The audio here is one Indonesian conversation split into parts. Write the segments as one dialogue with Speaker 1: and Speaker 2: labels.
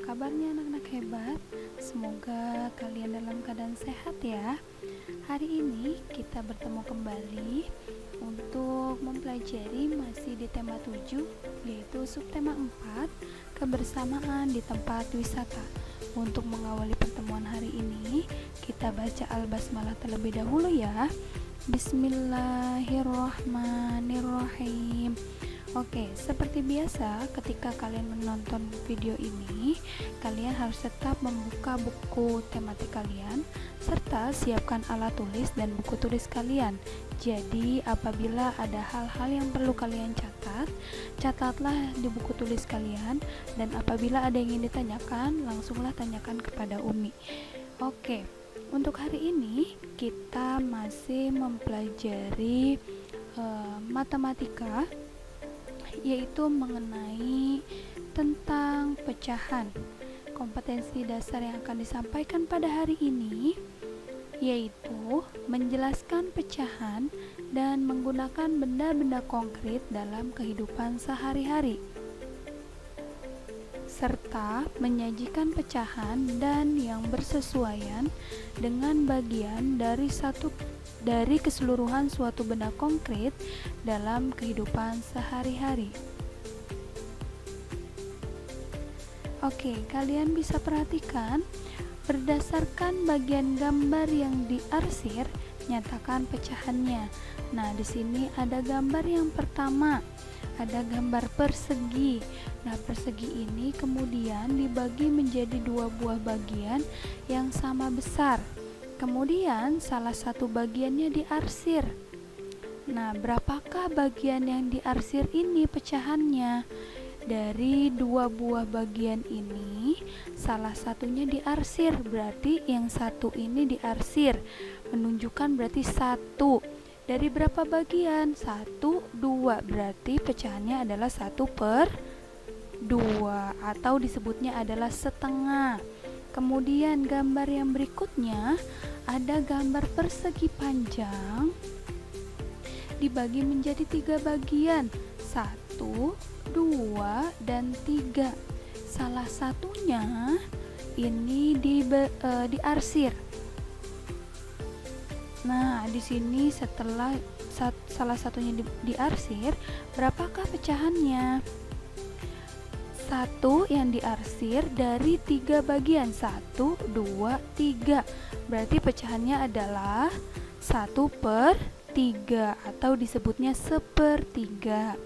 Speaker 1: kabarnya anak-anak hebat? Semoga kalian dalam keadaan sehat ya. Hari ini kita bertemu kembali untuk mempelajari masih di tema 7, yaitu subtema 4, kebersamaan di tempat wisata. Untuk mengawali pertemuan hari ini, kita baca Al-Basmalah terlebih dahulu ya. Bismillahirrahmanirrahim. Oke, seperti biasa ketika kalian menonton video ini, kalian harus tetap membuka buku tematik kalian serta siapkan alat tulis dan buku tulis kalian. Jadi, apabila ada hal-hal yang perlu kalian catat, catatlah di buku tulis kalian, dan apabila ada yang ingin ditanyakan, langsunglah tanyakan kepada Umi. Oke, untuk hari ini kita masih mempelajari matematika, yaitu mengenai tentang pecahan. Kompetensi dasar yang akan disampaikan pada hari ini yaitu menjelaskan pecahan dan menggunakan benda-benda konkret dalam kehidupan sehari-hari, serta menyajikan pecahan dan yang bersesuaian dengan bagian dari keseluruhan suatu benda konkret dalam kehidupan sehari-hari. Oke, kalian bisa perhatikan berdasarkan bagian gambar yang diarsir, nyatakan pecahannya. Nah, di sini ada gambar yang pertama, ada gambar persegi. Nah, persegi ini kemudian dibagi menjadi dua buah bagian yang sama besar. Kemudian salah satu bagiannya diarsir. Nah, berapakah bagian yang diarsir ini pecahannya? Dari dua buah bagian ini, salah satunya diarsir, berarti yang satu ini diarsir, menunjukkan berarti 1. Dari berapa bagian? 1, 2, berarti pecahannya adalah 1/2, atau disebutnya adalah setengah. Kemudian gambar yang berikutnya ada gambar persegi panjang dibagi menjadi 3 bagian, 1, 2, dan 3. Salah satunya ini diarsir. Nah, di sini setelah salah satunya diarsir, berapakah pecahannya? 1 yang diarsir dari 3 bagian, 1, 2, 3. Berarti pecahannya adalah 1/3 atau disebutnya 1/3.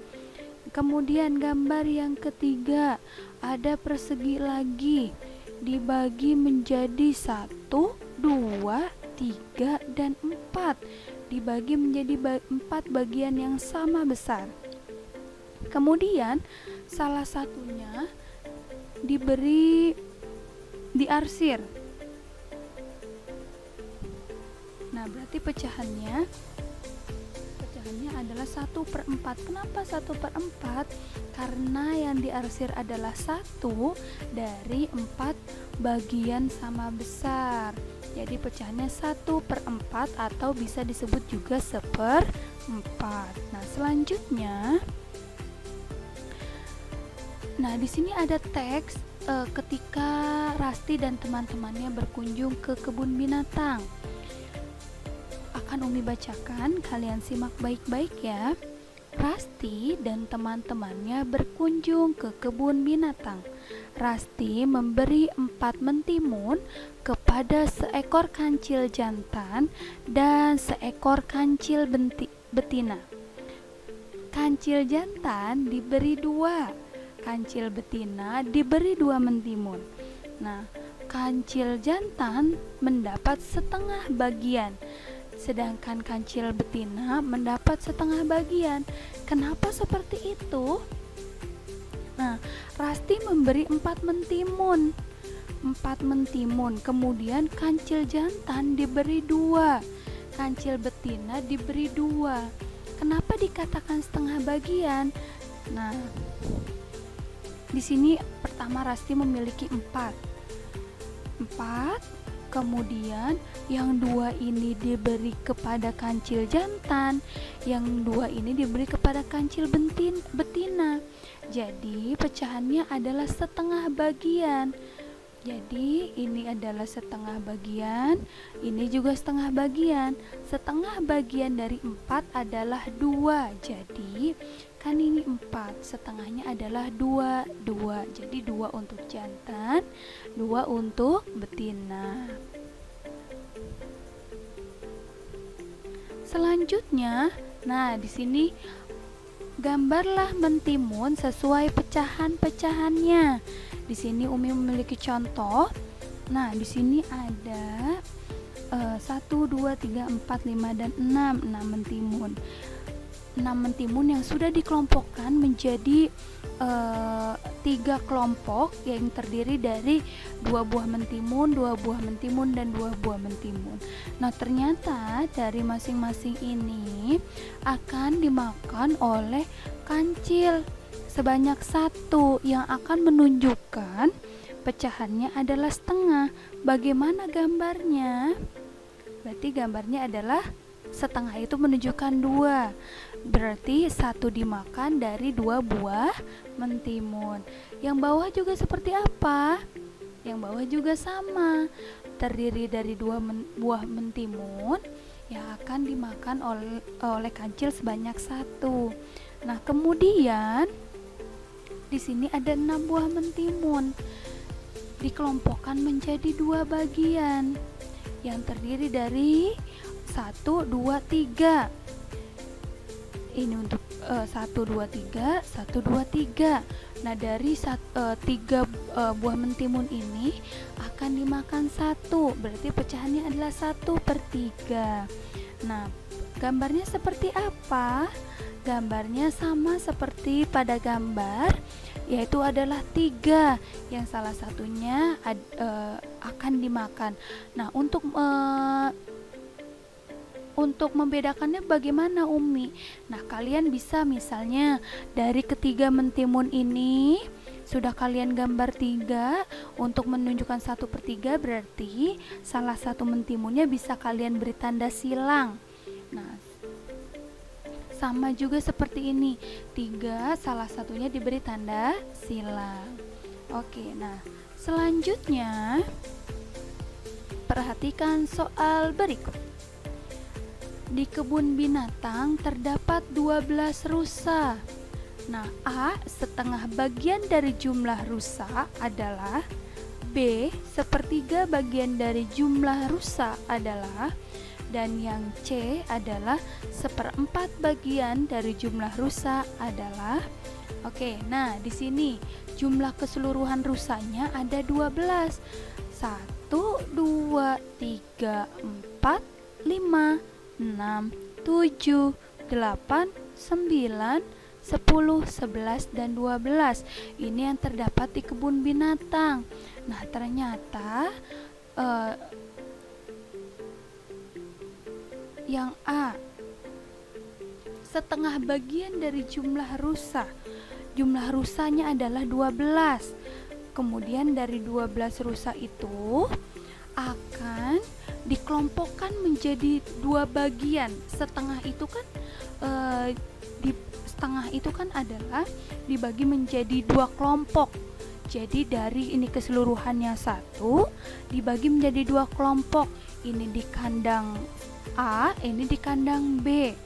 Speaker 1: Kemudian gambar yang ketiga, ada persegi lagi, dibagi menjadi 1, 2, 3, dan 4. Dibagi menjadi 4 bagian yang sama besar. Kemudian salah satunya diarsir. Nah, berarti pecahannya adalah 1/4. Kenapa 1/4? Karena yang diarsir adalah 1 dari 4 bagian sama besar. Jadi pecahannya 1/4 atau bisa disebut juga 1/4. Nah, selanjutnya, di sini ada teks ketika Rasti dan teman-temannya berkunjung ke kebun binatang. Akan Umi bacakan, kalian simak baik-baik ya. Rasti dan teman-temannya berkunjung ke kebun binatang. Rasti memberi 4 mentimun kepada seekor kancil jantan dan seekor kancil betina. Kancil jantan diberi 2, kancil betina diberi 2 mentimun. Nah, kancil jantan mendapat setengah bagian, sedangkan kancil betina mendapat setengah bagian. Kenapa seperti itu? Nah, Rasti memberi 4 mentimun. Kemudian kancil jantan diberi 2, kancil betina diberi 2. Kenapa dikatakan setengah bagian? Nah, di sini pertama Rasti memiliki 4, kemudian yang 2 ini diberi kepada kancil jantan, yang 2 ini diberi kepada kancil betina. Jadi pecahannya adalah setengah bagian. Jadi ini adalah setengah bagian, ini juga setengah bagian. Setengah bagian dari 4 adalah 2. Jadi kan ini 4, setengahnya adalah 2. Jadi 2 untuk jantan, 2 untuk betina. Selanjutnya, nah di sini gambarlah mentimun sesuai pecahan-pecahannya. Di sini Umi memiliki contoh. Nah, di sini ada 1, 2, 3, 4, 5, dan 6 mentimun. 6 mentimun yang sudah dikelompokkan menjadi 3 kelompok yang terdiri dari 2 buah mentimun, 2 buah mentimun, dan 2 buah mentimun. Nah, ternyata dari masing-masing ini akan dimakan oleh kancil sebanyak 1 yang akan menunjukkan pecahannya adalah setengah. Bagaimana gambarnya? Berarti gambarnya adalah setengah itu menunjukkan 2. Berarti 1 dimakan dari 2 buah mentimun. Yang bawah juga seperti apa? Yang bawah juga sama, terdiri dari 2 buah mentimun yang akan dimakan oleh kancil sebanyak 1. Nah, kemudian di sini ada 6 buah mentimun, dikelompokkan menjadi 2 bagian yang terdiri dari 1, 2, 3. Ini untuk 1, 2, 3, 1, 2, 3. Nah, dari 3 buah mentimun ini akan dimakan 1, berarti pecahannya adalah 1/3. Nah, gambarnya seperti apa? Gambarnya sama seperti pada gambar, yaitu adalah 3 yang salah satunya akan dimakan. Nah, untuk membedakannya bagaimana, Umi? Nah, kalian bisa misalnya dari ketiga mentimun ini sudah kalian gambar 3 untuk menunjukkan 1/3, berarti salah satu mentimunnya bisa kalian beri tanda silang. Nah, sama juga seperti ini, 3 salah satunya diberi tanda silang. Oke, nah selanjutnya perhatikan soal berikut. Di kebun binatang terdapat 12 rusa. Nah, A setengah bagian dari jumlah rusa adalah, B sepertiga bagian dari jumlah rusa adalah, dan yang C adalah 1/4 bagian dari jumlah rusa adalah. Oke, nah di sini jumlah keseluruhan rusanya ada 12. 1, 2, 3, 4, 5, 6, 7, 8, 9, 10, 11, dan 12. Ini yang terdapat di kebun binatang. Nah, ternyata yang A setengah bagian dari jumlah rusa. Jumlah rusanya adalah 12. Kemudian dari 12 rusa itu akan dikelompokkan menjadi 2 bagian. Setengah itu kan setengah itu kan adalah dibagi menjadi 2 kelompok. Jadi dari ini keseluruhannya 1 dibagi menjadi 2 kelompok. Ini di kandang A, ini di kandang B.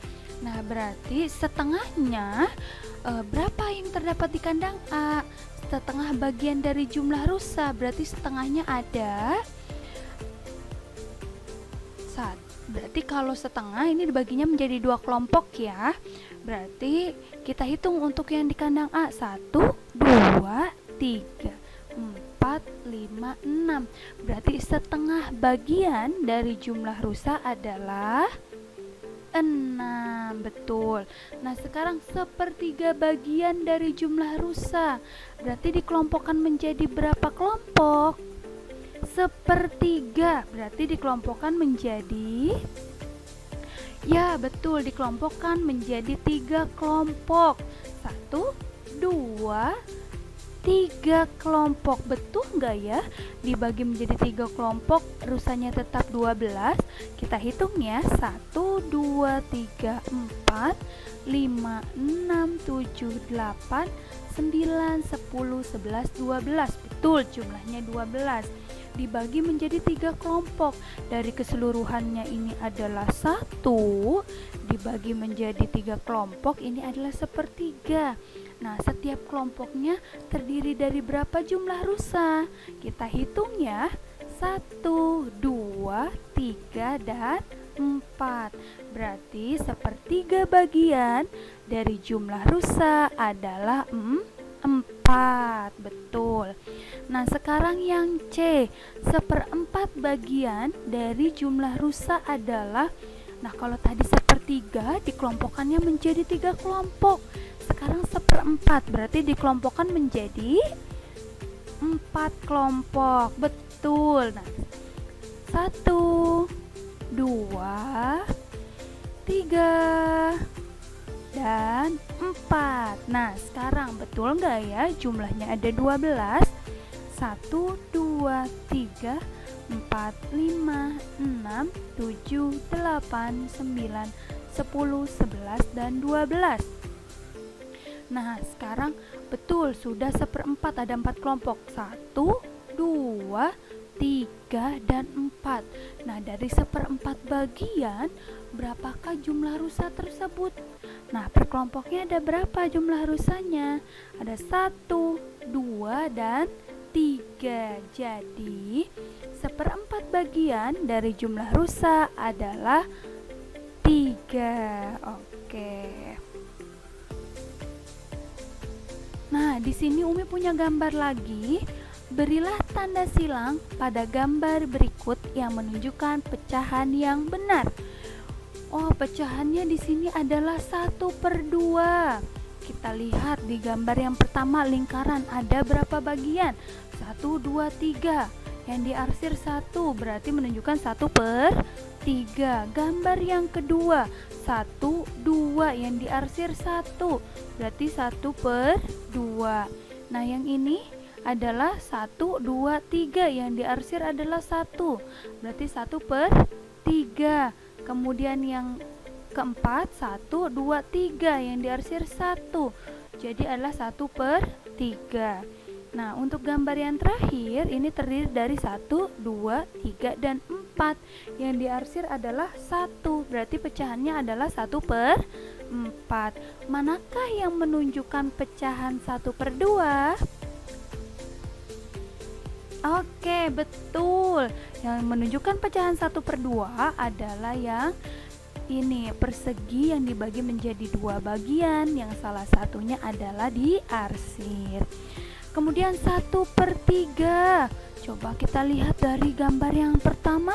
Speaker 1: Nah, berarti setengahnya berapa yang terdapat di kandang A? Setengah bagian dari jumlah rusa, berarti setengahnya ada 1. Berarti kalau setengah ini dibaginya menjadi 2 kelompok ya. Berarti kita hitung untuk yang di kandang A, 1, 2, 3, 4, 5, 6. Berarti setengah bagian dari jumlah rusa adalah 6. Betul. Nah, sekarang sepertiga bagian dari jumlah rusa, berarti dikelompokkan menjadi berapa kelompok? Sepertiga. Berarti dikelompokkan menjadi, ya betul, dikelompokkan menjadi 3 kelompok. 1, 2, 3 kelompok. Betul nggak ya? Dibagi menjadi 3 kelompok, rusanya tetap 12. Kita hitung ya, 1, 2, 3, 4, 5, 6, 7, 8, 9, 10, 11, 12. Betul, jumlahnya 12. Dibagi menjadi 3 kelompok. Dari keseluruhannya ini adalah 1, dibagi menjadi 3 kelompok, ini adalah sepertiga. Nah, setiap kelompoknya terdiri dari berapa jumlah rusa? Kita hitung ya. 1, 2, 3, dan 4. Berarti sepertiga bagian dari jumlah rusa adalah 4. Betul. Nah, sekarang yang C, 1/4 bagian dari jumlah rusa adalah, nah kalau tadi sepertiga dikelompokkannya menjadi 3 kelompok. Sekarang 1/4 berarti dikelompokkan menjadi 4 kelompok. Betul. Nah, 1, 2, 3, dan 4. Nah, sekarang betul nggak ya jumlahnya ada 12? 1, 2, 3, 4, 5, 6, 7, 8, 9, 10, 11, dan 12. Nah, sekarang betul sudah 1/4, ada 4 kelompok. 1, 2, 3, dan 4. Nah, dari 1/4 bagian, berapakah jumlah rusa tersebut? Nah, per kelompoknya ada berapa jumlah rusanya? Ada 1, 2, dan 3. Jadi 1/4 bagian dari jumlah rusa adalah 3. Oke. Nah, di sini Umi punya gambar lagi. Berilah tanda silang pada gambar berikut yang menunjukkan pecahan yang benar. Oh, pecahannya di sini adalah 1/2. Kita lihat di gambar yang pertama, lingkaran ada berapa bagian? 1, 2, 3. Yang diarsir 1 berarti menunjukkan 1/3. Gambar yang kedua, 1, 2, yang diarsir 1 berarti 1/2. Nah, yang ini adalah 1, 2, 3, yang diarsir adalah 1 berarti 1/3. Kemudian yang keempat, 1, 2, 3, yang diarsir 1 jadi adalah 1/3. Nah, untuk gambar yang terakhir ini terdiri dari 1, 2, 3, dan 4. Yang diarsir adalah 1 berarti pecahannya adalah 1/4. Manakah yang menunjukkan pecahan 1/2? Oke, betul. Yang menunjukkan pecahan 1/2 adalah yang ini, persegi yang dibagi menjadi 2 bagian, yang salah satunya adalah diarsir. Kemudian 1/3. Coba kita lihat dari gambar yang pertama.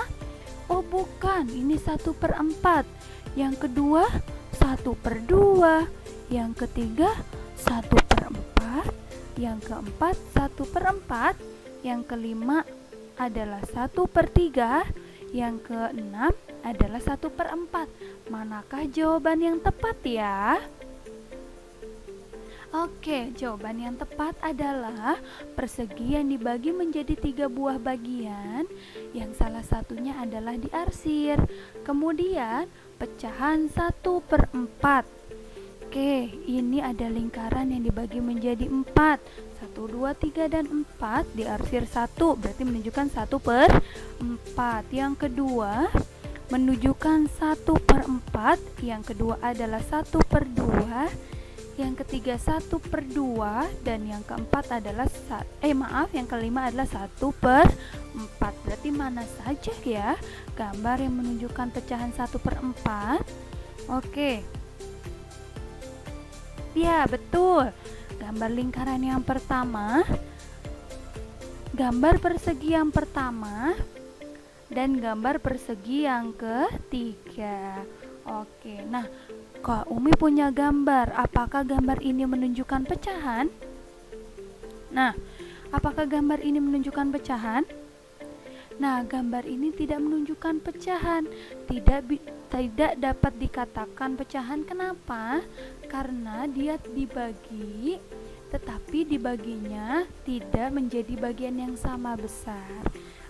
Speaker 1: Oh, bukan, ini 1/4. Yang kedua 1/2. Yang ketiga 1/4. Yang keempat 1/4. Yang kelima adalah 1/3. Yang keenam adalah 1/4. Manakah jawaban yang tepat ya? Oke, jawaban yang tepat adalah persegi yang dibagi menjadi 3 buah bagian, yang salah satunya adalah diarsir. Kemudian pecahan 1/4. Oke, ini ada lingkaran yang dibagi menjadi 4. 1, 2, 3, dan 4 diarsir 1 berarti menunjukkan 1/4. Yang kedua menunjukkan 1/4. Yang kedua adalah 1/2. Yang ketiga 1/2, dan yang keempat adalah yang kelima adalah 1/4. Berarti mana saja ya gambar yang menunjukkan pecahan 1/4? Oke. Ya, betul. Gambar lingkaran yang pertama, gambar persegi yang pertama, dan gambar persegi yang ketiga. Oke, nah Kak Umi punya gambar. Apakah gambar ini menunjukkan pecahan? Nah, apakah gambar ini menunjukkan pecahan? Nah, gambar ini tidak menunjukkan pecahan. Tidak dapat dikatakan pecahan. Kenapa? Karena dia dibagi tetapi dibaginya tidak menjadi bagian yang sama besar.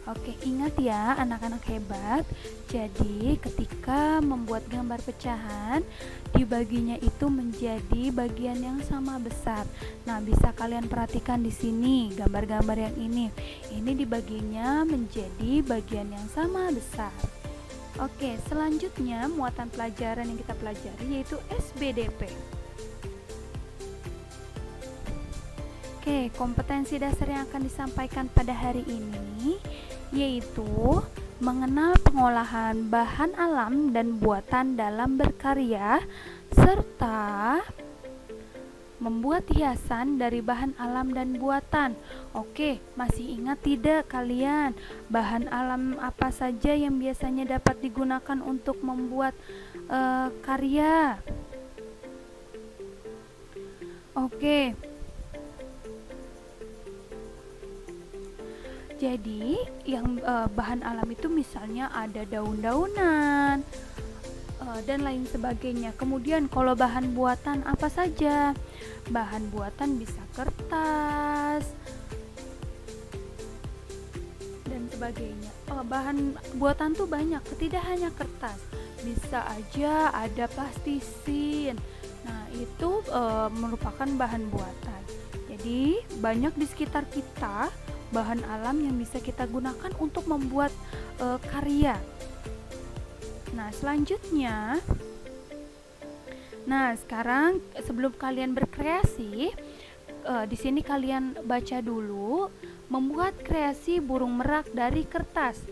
Speaker 1: Oke, ingat ya anak-anak hebat. Jadi ketika membuat gambar pecahan, dibaginya itu menjadi bagian yang sama besar. Nah, bisa kalian perhatikan di sini gambar-gambar yang ini. Ini dibaginya menjadi bagian yang sama besar. Oke, selanjutnya muatan pelajaran yang kita pelajari yaitu SBDP. Oke, kompetensi dasar yang akan disampaikan pada hari ini yaitu mengenal pengolahan bahan alam dan buatan dalam berkarya serta membuat hiasan dari bahan alam dan buatan. Oke, masih ingat tidak kalian bahan alam apa saja yang biasanya dapat digunakan untuk membuat karya? Oke. Jadi yang bahan alam itu misalnya ada daun-daunan dan lain sebagainya. Kemudian kalau bahan buatan apa saja? Bahan buatan bisa kertas dan sebagainya. Bahan buatan tuh banyak, tidak hanya kertas. Bisa aja ada plastisin. Nah, itu merupakan bahan buatan. Jadi banyak di sekitar kita bahan alam yang bisa kita gunakan untuk membuat karya. Nah, selanjutnya, sekarang sebelum kalian berkreasi, di sini kalian baca dulu membuat kreasi burung merak dari kertas.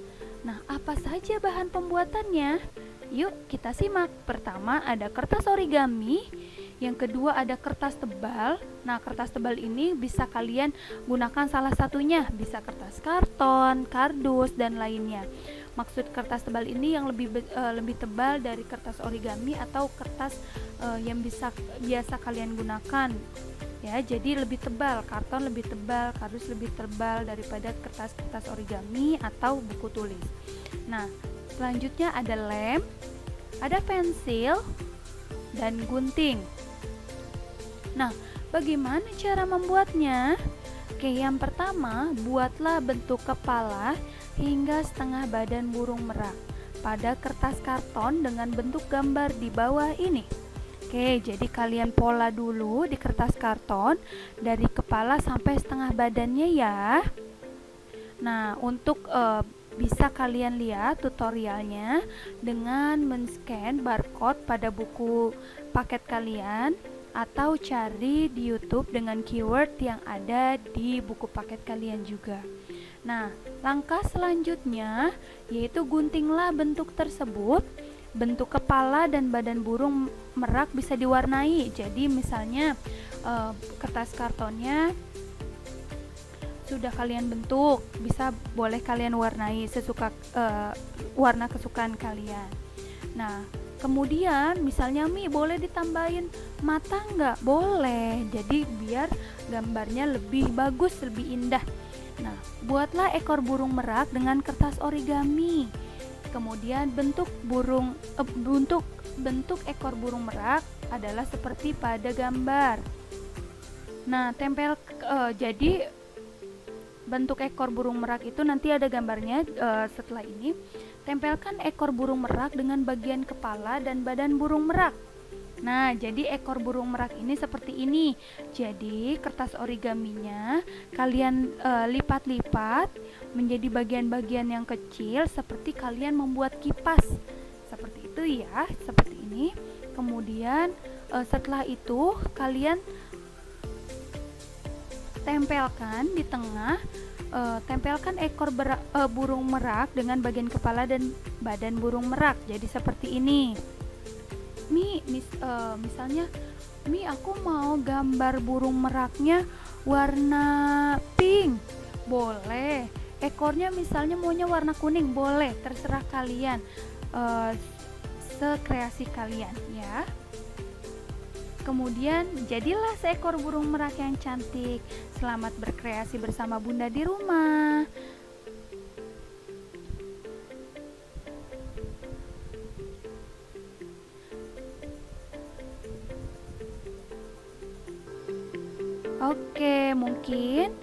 Speaker 1: Nah, apa saja bahan pembuatannya? Yuk kita simak. Pertama ada kertas origami. Yang kedua ada kertas tebal. Nah, kertas tebal ini bisa kalian gunakan salah satunya, bisa kertas karton, kardus dan lainnya. Maksud kertas tebal ini yang lebih tebal dari kertas origami atau kertas yang biasa kalian gunakan. Ya, jadi lebih tebal, karton lebih tebal, kardus lebih tebal daripada kertas-kertas origami atau buku tulis. Nah, selanjutnya ada lem, ada pensil dan gunting. Nah, bagaimana cara membuatnya? Oke, yang pertama, buatlah bentuk kepala hingga setengah badan burung merak pada kertas karton dengan bentuk gambar di bawah ini. Oke, jadi kalian pola dulu di kertas karton dari kepala sampai setengah badannya ya. Nah, untuk bisa kalian lihat tutorialnya dengan men-scan barcode pada buku paket kalian atau cari di YouTube dengan keyword yang ada di buku paket kalian juga. Nah, langkah selanjutnya yaitu guntinglah bentuk tersebut. Bentuk kepala dan badan burung merak bisa diwarnai. Jadi misalnya kertas kartonnya sudah kalian bentuk, boleh kalian warnai sesuka warna kesukaan kalian. Nah, kemudian misalnya boleh ditambahin mata nggak? Boleh. Jadi biar gambarnya lebih bagus, lebih indah. Nah, buatlah ekor burung merak dengan kertas origami. Kemudian bentuk ekor burung merak adalah seperti pada gambar. Nah, jadi bentuk ekor burung merak itu nanti ada gambarnya setelah ini. Tempelkan ekor burung merak dengan bagian kepala dan badan burung merak. Nah, jadi ekor burung merak ini seperti ini. Jadi kertas origaminya kalian lipat-lipat menjadi bagian-bagian yang kecil seperti kalian membuat kipas. Seperti itu ya, seperti ini. Kemudian setelah itu kalian tempelkan di tengah. Tempelkan ekor burung merak dengan bagian kepala dan badan burung merak. Jadi seperti ini. Misalnya aku mau gambar burung meraknya warna pink. Boleh. Ekornya misalnya maunya warna kuning. Boleh, terserah kalian. Sekreasi kalian ya. Kemudian jadilah seekor burung merak yang cantik. Selamat berkreasi bersama Bunda di rumah. Oke, mungkin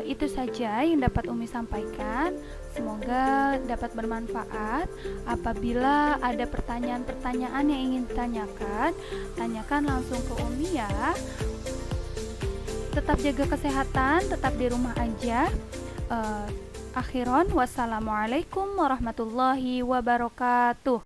Speaker 1: itu saja yang dapat Umi sampaikan. Semoga dapat bermanfaat. Apabila ada pertanyaan-pertanyaan yang ingin ditanyakan, tanyakan langsung ke Umi ya. Tetap jaga kesehatan, tetap di rumah aja. Akhiron, wassalamualaikum warahmatullahi wabarakatuh.